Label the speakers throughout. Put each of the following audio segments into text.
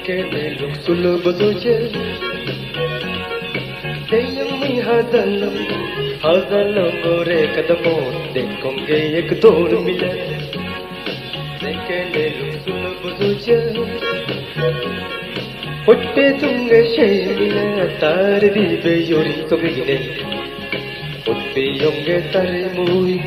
Speaker 1: Zekene luksulu buzuce Deyam mi hazalım gore kadamon Dekonge ek dor mile Zekene luksulu buzuce Hotte tunge sheile tar dibe yori sobigine Hotte yonge tare mui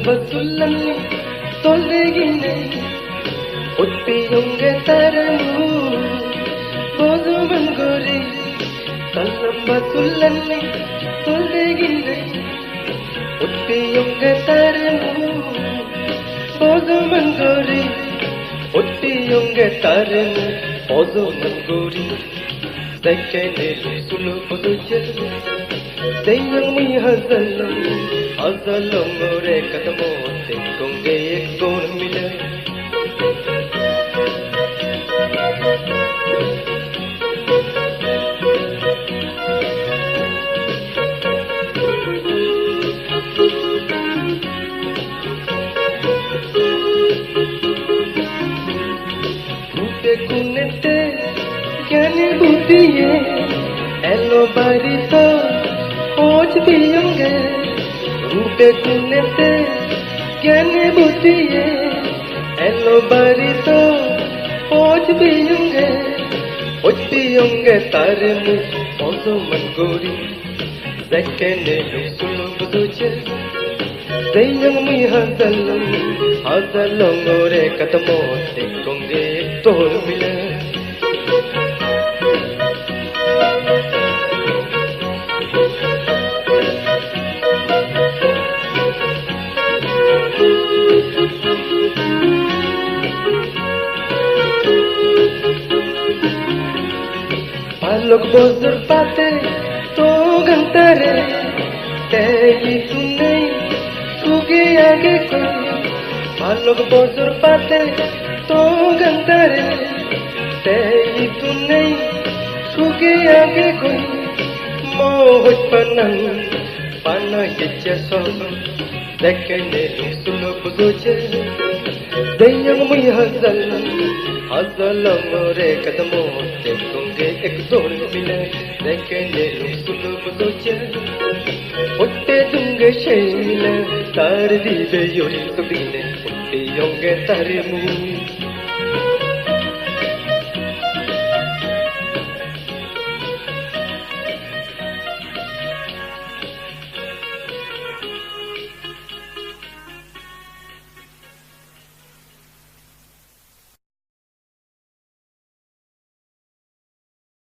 Speaker 1: Basulanni tolegine Ottiyonge taremu Bozuman gori Tallam basulanni tolegine Ottiyonge taremu Bozuman gori Ottiyonge taremu Bozuman gori Zekene sulu bozuche Deyang mi hazallam Hazalım gore kadamon Dekonge ek dor mile Rute kunete Gyane buddhiye Elo barito Poj diyonge Rute kunete Gyane buddhiye Elo barito Poj diyonge Ottiyonge taremu Bozuman gori Zekene luksulu buzuche Deyang mi hazalım gore kadamon Dekonge ek dor mile Palok bozdur pate to gantare Teyi tunai suge age koi Palok bozdur pate to gantare Teyi tunai suge age koi Mohoj panan pana yeche son Zekene luksulu buzuche Deyang mi hazalım gore kadamon Dekonge ek dor mile Zekene luksulu buzuche Hotte tunge sheile tar dibe yori sobine Ottiyonge taremu